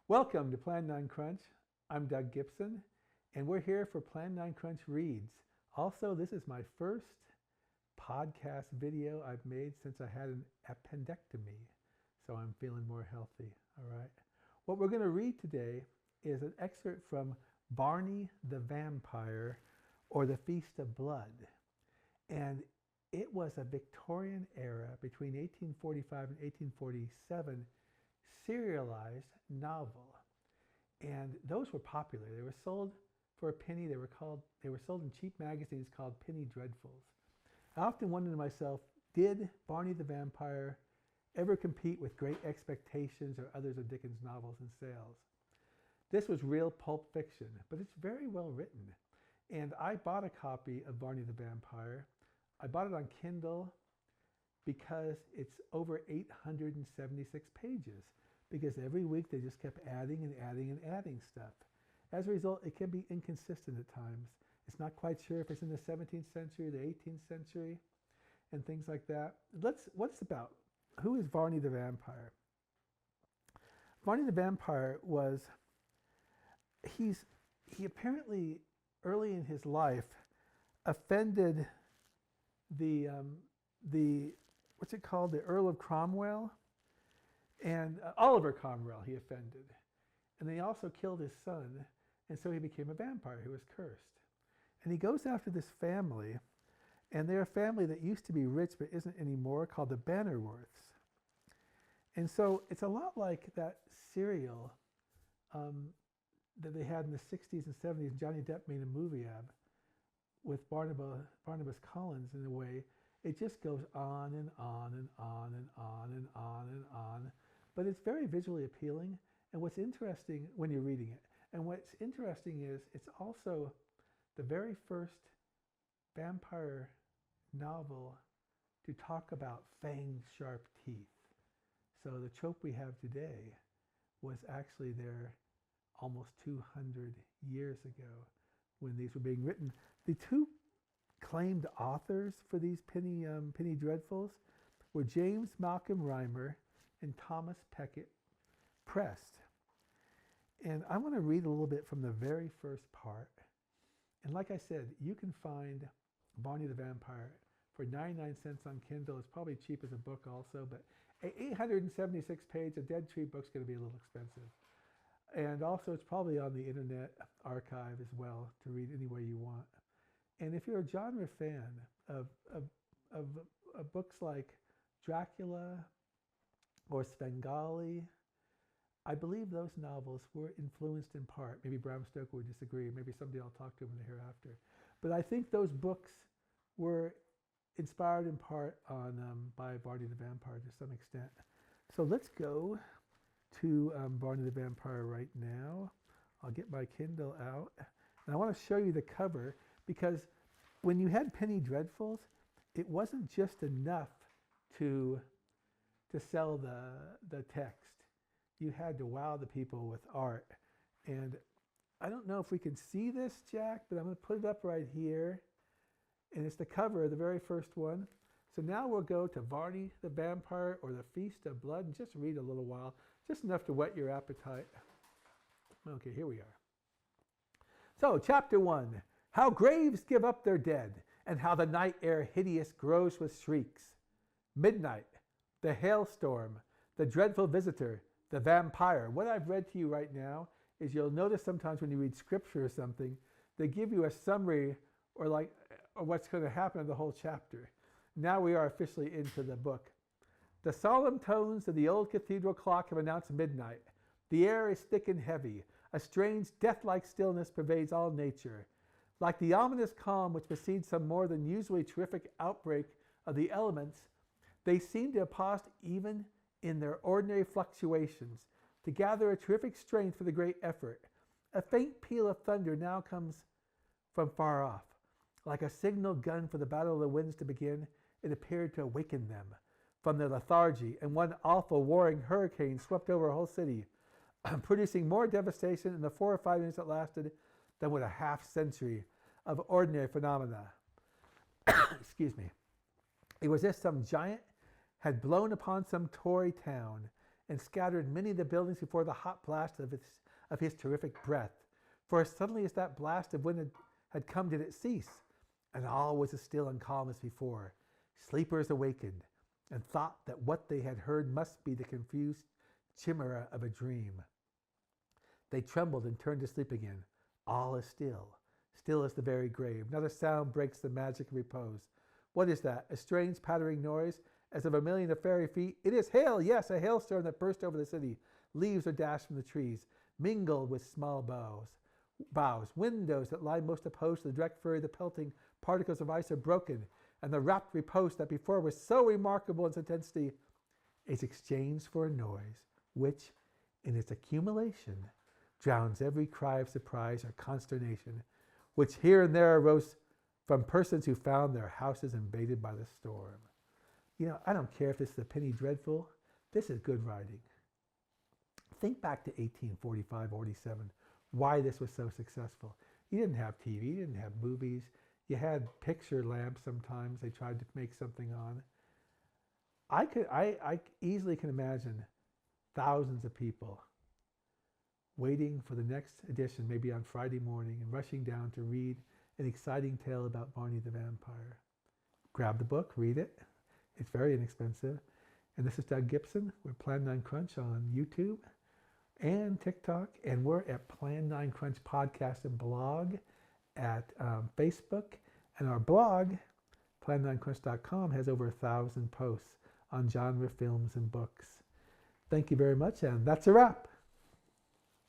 Welcome to Plan9Crunch. I'm Doug Gibson, and we're here for Plan9Crunch Reads. Also, this is my first podcast video I've made since I had an appendectomy, so I'm feeling more healthy, all right? What we're going to read today is an excerpt from Varney the Vampire, or The Feast of Blood. And it was a Victorian era, between 1845 and 1847, serialized novel, and those were popular. They were sold for a penny. They were sold in cheap magazines called penny dreadfuls. I often wondered to myself, did Varney the Vampire ever compete with Great Expectations or others of Dickens' novels in sales? This was real pulp fiction, but it's very well written. And I bought a copy of Varney the Vampire. I bought it on Kindle because it's over 876 pages, because every week they just kept adding and adding and adding stuff. As a result, it can be inconsistent at times. It's not quite sure if it's in the 17th century or the 18th century and things like that. What's about? Who is Varney the Vampire? Varney the Vampire he apparently early in his life offended the what's it called, the Earl of Cromwell, and Oliver Cromwell he offended. And then he also killed his son, and so he became a vampire who was cursed. And he goes after this family, and they're a family that used to be rich but isn't anymore, called the Bannerworths. And so it's a lot like that serial that they had in the 60s and 70s. Johnny Depp made a movie of with Barnabas Collins in a way. It just goes on and on and on and on and on and on. But it's very visually appealing. And what's interesting when you're reading it, and what's interesting is it's also the very first vampire novel to talk about fanged, sharp teeth. So the trope we have today was actually there almost 200 years ago when these were being written. The two claimed authors for these penny dreadfuls were James Malcolm Rymer and Thomas Peckett Prest. And I want to read a little bit from the very first part. And like I said, you can find Varney the Vampire for 99 cents on Kindle. It's probably cheap as a book also, but 876 page, a dead tree book's going to be a little expensive. And also it's probably on the Internet Archive as well to read any way you want. And if you're a genre fan of books like Dracula or Svengali, I believe those novels were influenced in part. Maybe Bram Stoker would disagree. Maybe someday I'll talk to him in the hereafter. But I think those books were inspired in part by Varney the Vampire to some extent. So let's go to Varney the Vampire right now. I'll get my Kindle out. And I want to show you the cover, because when you had penny dreadfuls, it wasn't just enough to sell the text. You had to wow the people with art. And I don't know if we can see this, Jack, but I'm going to put it up right here. And it's the cover of the very first one. So now we'll go to Varney the Vampire, or The Feast of Blood, and just read a little while, just enough to whet your appetite. Okay, here we are. So, Chapter 1, How Graves Give Up Their Dead, and How the Night Air Hideous Grows with Shrieks. Midnight, the Hailstorm, the Dreadful Visitor, the Vampire. What I've read to you right now is, you'll notice sometimes when you read scripture or something, they give you a summary or what's going to happen in the whole chapter. Now we are officially into the book. The solemn tones of the old cathedral clock have announced midnight. The air is thick and heavy. A strange, death-like stillness pervades all nature. Like the ominous calm which precedes some more than usually terrific outbreak of the elements, they seem to have paused even in their ordinary fluctuations to gather a terrific strength for the great effort. A faint peal of thunder now comes from far off. Like a signal gun for the battle of the winds to begin, it appeared to awaken them from their lethargy, and one awful warring hurricane swept over a whole city, producing more devastation in the 4 or 5 minutes it lasted than would a half-century of ordinary phenomena. Excuse me. It was as if some giant had blown upon some Tory town and scattered many of the buildings before the hot blast of his terrific breath. For as suddenly as that blast of wind had come did it cease, and all was as still and calm as before. Sleepers awakened, and thought that what they had heard must be the confused chimera of a dream. They trembled and turned to sleep again. All is still, still as the very grave. Not a sound breaks the magic of repose. What is that? A strange pattering noise, as of a million of fairy feet? It is hail, yes, a hailstorm that burst over the city. Leaves are dashed from the trees, mingled with small boughs. Windows that lie most opposed to the direct fury of the pelting particles of ice are broken, and the rapt repose that before was so remarkable in its intensity is exchanged for a noise which, in its accumulation, drowns every cry of surprise or consternation, which here and there arose from persons who found their houses invaded by the storm. You know, I don't care if this is a penny dreadful. This is good writing. Think back to 1845, 47, why this was so successful. You didn't have TV, you didn't have movies. You had picture lamps sometimes they tried to make something on. I easily can imagine thousands of people waiting for the next edition, maybe on Friday morning, and rushing down to read an exciting tale about Varney the Vampire. Grab the book, read it. It's very inexpensive. And this is Doug Gibson. We're Plan9Crunch on YouTube and TikTok, and we're at Plan9Crunch podcast and blog at Facebook. And our blog, Plan9Crunch.com, has over 1,000 posts on genre, films, and books. Thank you very much, and that's a wrap.